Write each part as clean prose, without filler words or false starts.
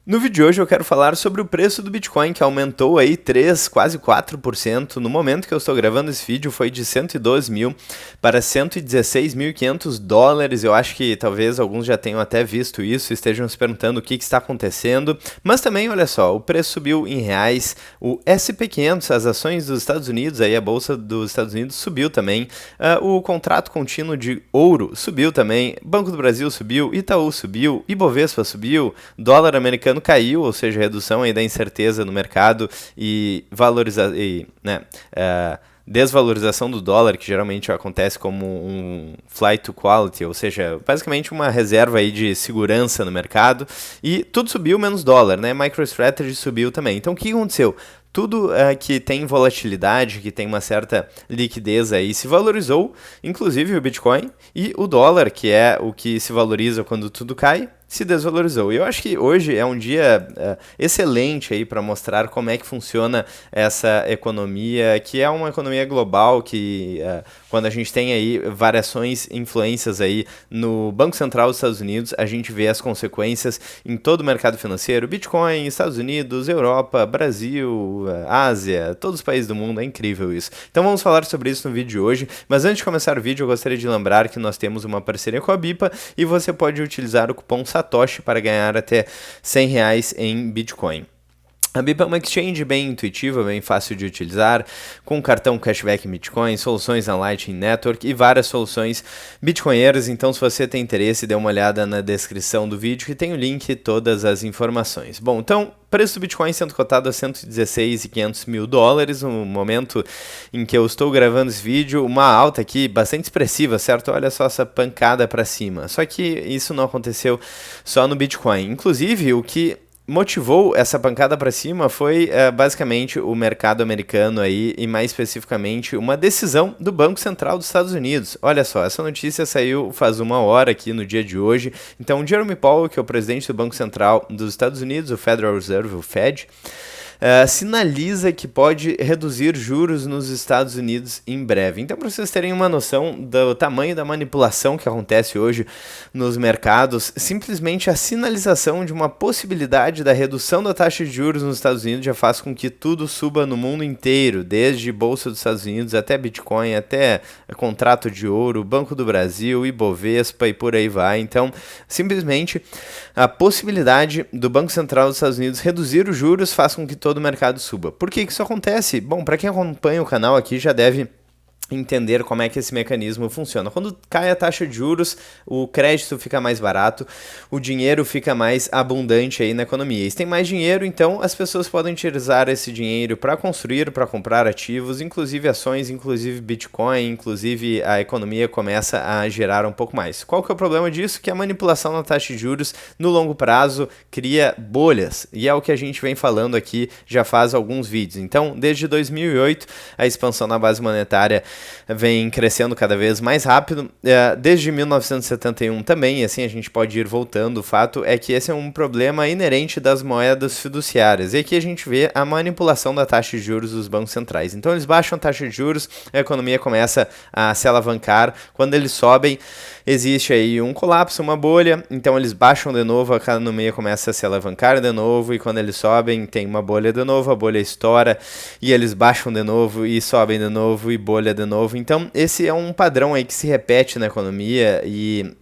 No vídeo de hoje eu quero falar sobre o preço do Bitcoin, que aumentou aí 3, quase 4%. No momento que eu estou gravando esse vídeo foi de 112 mil para 116.500 dólares. Eu acho que talvez alguns já tenham até visto isso e estejam se perguntando o que está acontecendo. Mas também, olha só, o preço subiu em reais. O SP500, as ações dos Estados Unidos, aí a bolsa dos Estados Unidos subiu também. O contrato contínuo de ouro subiu também. Banco do Brasil subiu, Itaú subiu, Ibovespa subiu, dólar americano caiu, ou seja, redução aí da incerteza no mercado e desvalorização do dólar, que geralmente acontece como um flight to quality, ou seja, basicamente uma reserva aí de segurança no mercado, e tudo subiu menos dólar, né? MicroStrategy subiu também. Então o que aconteceu? Tudo que tem volatilidade, que tem uma certa liquidez aí, se valorizou, inclusive o Bitcoin, e o dólar, que é o que se valoriza quando tudo cai, se desvalorizou. E eu acho que hoje é um dia excelente aí para mostrar como é que funciona essa economia, que é uma economia global, que quando a gente tem aí variações, influências aí no Banco Central dos Estados Unidos, a gente vê as consequências em todo o mercado financeiro, Bitcoin, Estados Unidos, Europa, Brasil, Ásia, todos os países do mundo, é incrível isso. Então vamos falar sobre isso no vídeo de hoje, mas antes de começar o vídeo eu gostaria de lembrar que nós temos uma parceria com a Bipa e você pode utilizar o cupom Satoshi para ganhar até R$ 100 em Bitcoin. A Bipa é uma exchange bem intuitiva, bem fácil de utilizar, com cartão cashback em Bitcoin, soluções na Lightning Network e várias soluções bitcoinheiras. Então, se você tem interesse, dê uma olhada na descrição do vídeo que tem o link e todas as informações. Bom, então, preço do Bitcoin sendo cotado a 116.500 mil dólares no momento em que eu estou gravando esse vídeo, uma alta aqui bastante expressiva, certo? Olha só essa pancada para cima. Só que isso não aconteceu só no Bitcoin. Inclusive, o que motivou essa pancada para cima foi basicamente o mercado americano aí e mais especificamente uma decisão do Banco Central dos Estados Unidos. Olha só, essa notícia saiu faz uma hora aqui no dia de hoje. Então, Jerome Powell, que é o presidente do Banco Central dos Estados Unidos, o Federal Reserve, o Fed, sinaliza que pode reduzir juros nos Estados Unidos em breve. Então, para vocês terem uma noção do tamanho da manipulação que acontece hoje nos mercados, simplesmente a sinalização de uma possibilidade da redução da taxa de juros nos Estados Unidos já faz com que tudo suba no mundo inteiro, desde Bolsa dos Estados Unidos até Bitcoin, até contrato de ouro, Banco do Brasil, Ibovespa e por aí vai. Então, simplesmente a possibilidade do Banco Central dos Estados Unidos reduzir os juros faz com que todo o mercado suba. Por que isso acontece? Bom, para quem acompanha o canal aqui já deve entender como é que esse mecanismo funciona. Quando cai a taxa de juros, o crédito fica mais barato, o dinheiro fica mais abundante aí na economia. E se tem mais dinheiro, então as pessoas podem utilizar esse dinheiro para construir, para comprar ativos, inclusive ações, inclusive Bitcoin, inclusive a economia começa a gerar um pouco mais. Qual que é o problema disso? Que a manipulação na taxa de juros no longo prazo cria bolhas, e é o que a gente vem falando aqui já faz alguns vídeos. Então, desde 2008, a expansão na base monetária vem crescendo cada vez mais rápido, desde 1971 também, e assim a gente pode ir voltando. O fato é que esse é um problema inerente das moedas fiduciárias, e aqui a gente vê a manipulação da taxa de juros dos bancos centrais. Então eles baixam a taxa de juros, a economia começa a se alavancar, quando eles sobem, existe aí um colapso, uma bolha, então eles baixam de novo, a economia começa a se alavancar de novo, e quando eles sobem, tem uma bolha de novo, a bolha estoura, e eles baixam de novo, e sobem de novo, e bolha de novo. Então esse é um padrão aí que se repete na economia e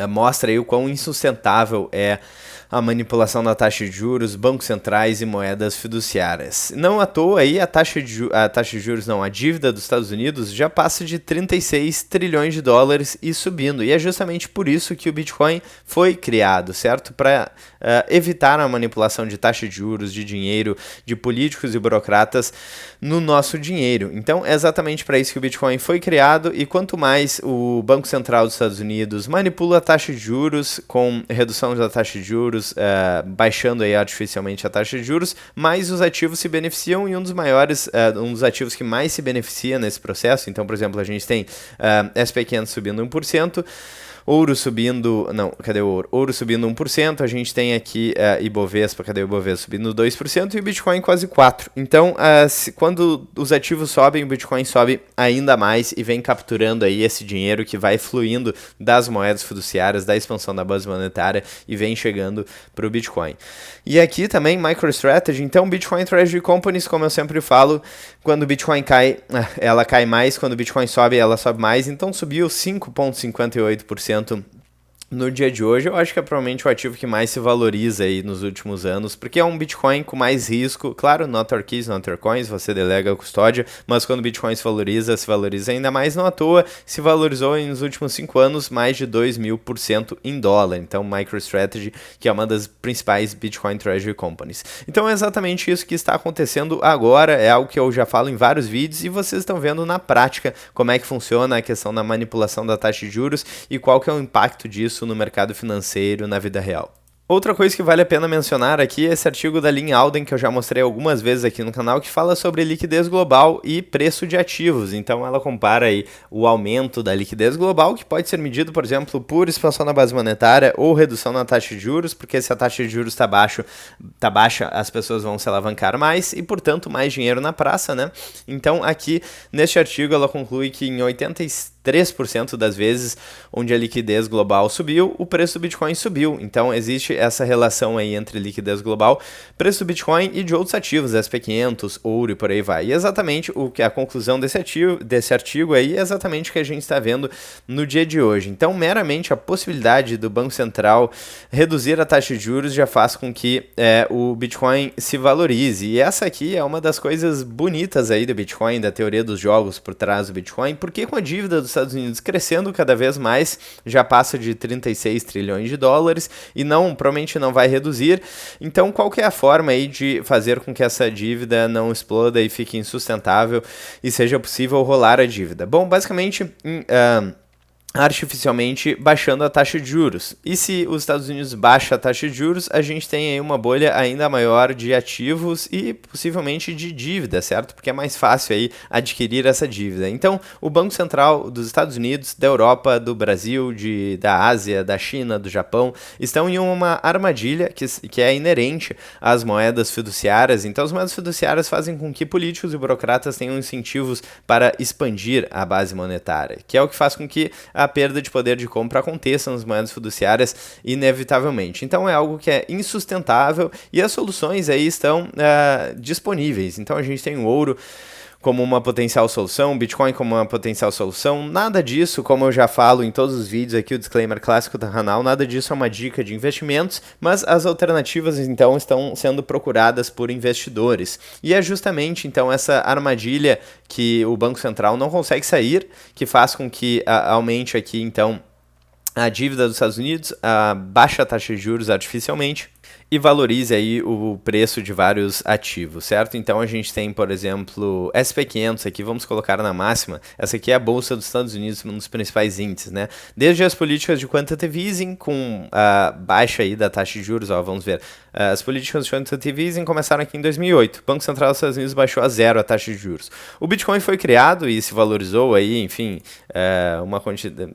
mostra aí o quão insustentável é a manipulação da taxa de juros, bancos centrais e moedas fiduciárias. Não à toa aí a taxa de juros, não, a dívida dos Estados Unidos já passa de 36 trilhões de dólares e subindo. E é justamente por isso que o Bitcoin foi criado, certo? Para evitar a manipulação de taxa de juros, de dinheiro, de políticos e burocratas no nosso dinheiro. Então é exatamente para isso que o Bitcoin foi criado, e quanto mais o Banco Central dos Estados Unidos manipula a taxa de juros com redução da taxa de juros, baixando aí artificialmente a taxa de juros, mais os ativos se beneficiam, e um dos ativos que mais se beneficia nesse processo, então, por exemplo, a gente tem SP500 subindo 1%, Ouro subindo, não, cadê o ouro? Ouro subindo 1%, a gente tem aqui Ibovespa, cadê o Ibovespa? Subindo 2% e o Bitcoin quase 4%. Então, quando os ativos sobem, o Bitcoin sobe ainda mais e vem capturando aí esse dinheiro que vai fluindo das moedas fiduciárias, da expansão da base monetária e vem chegando para o Bitcoin. E aqui também MicroStrategy, então Bitcoin Treasury Companies, como eu sempre falo, quando o Bitcoin cai, ela cai mais, quando o Bitcoin sobe, ela sobe mais, então subiu 5,58% no dia de hoje. Eu acho que é provavelmente o ativo que mais se valoriza aí nos últimos anos, porque é um Bitcoin com mais risco. Claro, not your keys, not your coins, você delega a custódia, mas quando o Bitcoin se valoriza ainda mais. Não à toa, se valorizou nos últimos 5 anos mais de 2.000% em dólar. Então, MicroStrategy, que é uma das principais Bitcoin Treasury Companies. Então, é exatamente isso que está acontecendo agora, é algo que eu já falo em vários vídeos e vocês estão vendo na prática como é que funciona a questão da manipulação da taxa de juros e qual que é o impacto disso no mercado financeiro, na vida real. Outra coisa que vale a pena mencionar aqui é esse artigo da Lynn Alden, que eu já mostrei algumas vezes aqui no canal, que fala sobre liquidez global e preço de ativos. Então ela compara aí o aumento da liquidez global, que pode ser medido, por exemplo, por expansão na base monetária ou redução na taxa de juros, porque se a taxa de juros está baixa, as pessoas vão se alavancar mais e, portanto, mais dinheiro na praça, né? Então aqui, neste artigo, ela conclui que em 83% das vezes onde a liquidez global subiu, o preço do Bitcoin subiu. Então existe essa relação aí entre liquidez global, preço do Bitcoin e de outros ativos, SP500, ouro e por aí vai. E exatamente o que a conclusão desse artigo aí é exatamente o que a gente está vendo no dia de hoje. Então, meramente a possibilidade do Banco Central reduzir a taxa de juros já faz com que o Bitcoin se valorize. E essa aqui é uma das coisas bonitas aí do Bitcoin, da teoria dos jogos por trás do Bitcoin, porque com a dívida dos Estados Unidos crescendo cada vez mais, já passa de 36 trilhões de dólares e provavelmente não vai reduzir. Então, qual que é a forma aí de fazer com que essa dívida não exploda e fique insustentável e seja possível rolar a dívida? Bom, basicamente, artificialmente baixando a taxa de juros. E se os Estados Unidos baixa a taxa de juros, a gente tem aí uma bolha ainda maior de ativos e possivelmente de dívida, certo? Porque é mais fácil aí adquirir essa dívida. Então, o Banco Central dos Estados Unidos, da Europa, do Brasil, da Ásia, da China, do Japão, estão em uma armadilha que é inerente às moedas fiduciárias. Então, as moedas fiduciárias fazem com que políticos e burocratas tenham incentivos para expandir a base monetária, que é o que faz com que a perda de poder de compra aconteça nas moedas fiduciárias inevitavelmente. Então é algo que é insustentável e as soluções aí estão disponíveis. Então a gente tem o ouro como uma potencial solução, o Bitcoin como uma potencial solução, nada disso, como eu já falo em todos os vídeos aqui, o disclaimer clássico do canal, nada disso é uma dica de investimentos, mas as alternativas então estão sendo procuradas por investidores. E é justamente então essa armadilha que o Banco Central não consegue sair, que faz com que aumente aqui então a dívida dos Estados Unidos, baixa a taxa de juros artificialmente e valorize aí o preço de vários ativos, certo? Então a gente tem, por exemplo, SP500 aqui, vamos colocar na máxima. Essa aqui é a Bolsa dos Estados Unidos, um dos principais índices, né? Desde as políticas de quantitative easing, com a baixa aí da taxa de juros, vamos ver. As políticas de quantitative easing começaram aqui em 2008. O Banco Central dos Estados Unidos baixou a zero a taxa de juros. O Bitcoin foi criado e se valorizou aí, enfim, uma quantidade...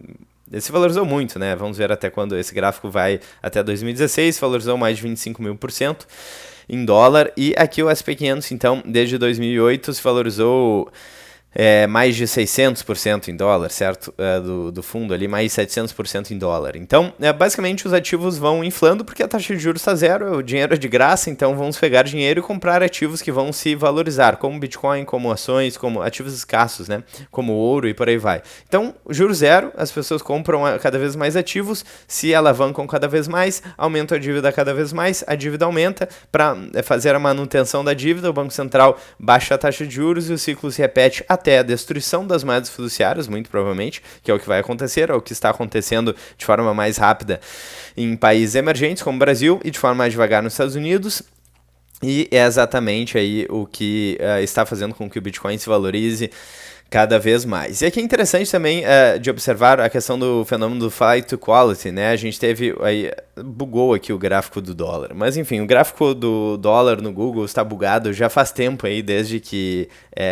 Ele se valorizou muito, né? Vamos ver até quando esse gráfico vai até 2016, valorizou mais de 25.000% em dólar. E aqui o SP500, então, desde 2008 se valorizou mais de 600% em dólar, certo? Do fundo ali, mais 700% em dólar. Então, basicamente, os ativos vão inflando porque a taxa de juros está zero, o dinheiro é de graça, então vamos pegar dinheiro e comprar ativos que vão se valorizar, como Bitcoin, como ações, como ativos escassos, né? Como ouro e por aí vai. Então, juros zero, as pessoas compram cada vez mais ativos, se alavancam cada vez mais, aumentam a dívida cada vez mais, a dívida aumenta. Para fazer a manutenção da dívida, o Banco Central baixa a taxa de juros e o ciclo se repete até a destruição das moedas fiduciárias, muito provavelmente, que é o que vai acontecer, é o que está acontecendo de forma mais rápida em países emergentes como o Brasil e de forma mais devagar nos Estados Unidos. E é exatamente aí o que está fazendo com que o Bitcoin se valorize cada vez mais. E aqui é interessante também de observar a questão do fenômeno do flight to quality, né? A gente teve aí, bugou aqui o gráfico do dólar, mas enfim, o gráfico do dólar no Google está bugado já faz tempo aí, desde que,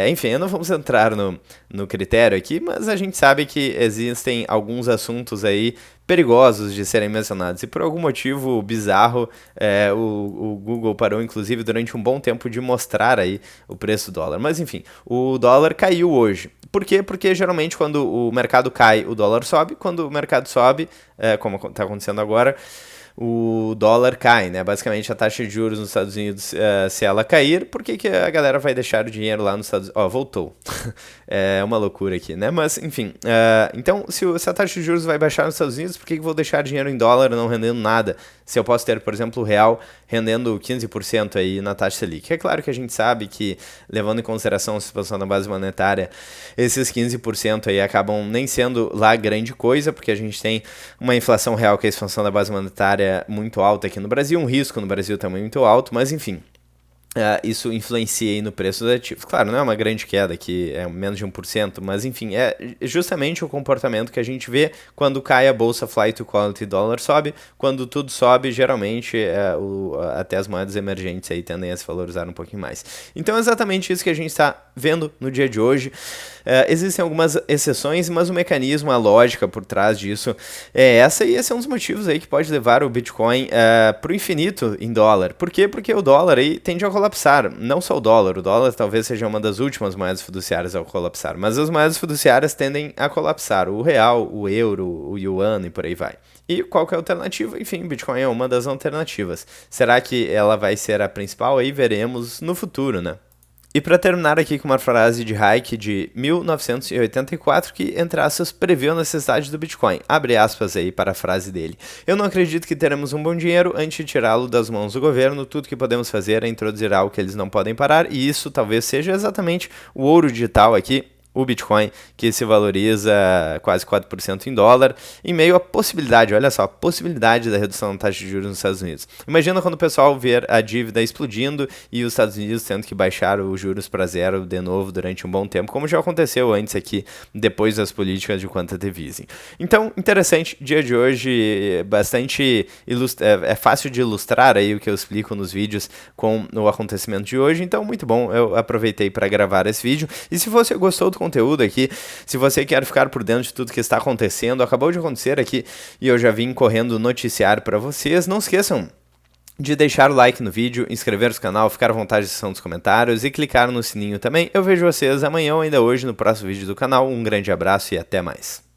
enfim, não vamos entrar no critério aqui, mas a gente sabe que existem alguns assuntos aí perigosos de serem mencionados. E por algum motivo bizarro, o Google parou, inclusive, durante um bom tempo de mostrar aí o preço do dólar. Mas enfim, o dólar caiu hoje. Por quê? Porque geralmente quando o mercado cai, o dólar sobe. Quando o mercado sobe, como está acontecendo agora, o dólar cai, né? Basicamente a taxa de juros nos Estados Unidos, se ela cair, por que a galera vai deixar o dinheiro lá nos Estados Unidos? Ó, voltou. É uma loucura aqui, né? Mas, enfim, então, se a taxa de juros vai baixar nos Estados Unidos, por que eu vou deixar dinheiro em dólar não rendendo nada? Se eu posso ter, por exemplo, o real rendendo 15% aí na taxa Selic. É claro que a gente sabe que, levando em consideração a situação da base monetária, esses 15% aí acabam nem sendo lá grande coisa, porque a gente tem uma inflação real, que é a expansão da base monetária muito alta aqui no Brasil, um risco no Brasil também muito alto, mas enfim, isso influencia aí no preço dos ativos. Claro, não é uma grande queda, que é menos de 1%, mas enfim, é justamente o comportamento que a gente vê quando cai a bolsa Flight to Quality, dólar sobe. Quando tudo sobe, geralmente até as moedas emergentes aí tendem a se valorizar um pouquinho mais. Então é exatamente isso que a gente está vendo no dia de hoje. Existem algumas exceções, mas o mecanismo, a lógica por trás disso é essa, e esse é um dos motivos aí que pode levar o Bitcoin para o infinito em dólar. Por quê? Porque o dólar aí tende a colapsar. Não só o dólar talvez seja uma das últimas moedas fiduciárias a colapsar, mas as moedas fiduciárias tendem a colapsar. O real, o euro, o yuan e por aí vai. E qual que é a alternativa? Enfim, Bitcoin é uma das alternativas. Será que ela vai ser a principal? Aí veremos no futuro, né? E para terminar aqui com uma frase de Hayek de 1984, que, entre aspas, previu a necessidade do Bitcoin. Abre aspas aí para a frase dele. Eu não acredito que teremos um bom dinheiro antes de tirá-lo das mãos do governo. Tudo que podemos fazer é introduzir algo que eles não podem parar, e isso talvez seja exatamente o ouro digital aqui, o Bitcoin, que se valoriza quase 4% em dólar, em meio à possibilidade, olha só, a possibilidade da redução da taxa de juros nos Estados Unidos. Imagina quando o pessoal ver a dívida explodindo e os Estados Unidos tendo que baixar os juros para zero de novo durante um bom tempo, como já aconteceu antes aqui, depois das políticas de quantitative easing. Então, interessante, dia de hoje, bastante é fácil de ilustrar aí o que eu explico nos vídeos com o acontecimento de hoje, então muito bom, eu aproveitei para gravar esse vídeo. E se você gostou do conteúdo aqui, se você quer ficar por dentro de tudo que está acontecendo, acabou de acontecer aqui e eu já vim correndo noticiar para vocês, não esqueçam de deixar o like no vídeo, inscrever-se no canal, ficar à vontade na seção dos comentários e clicar no sininho também. Eu vejo vocês amanhã ou ainda hoje no próximo vídeo do canal. Um grande abraço e até mais.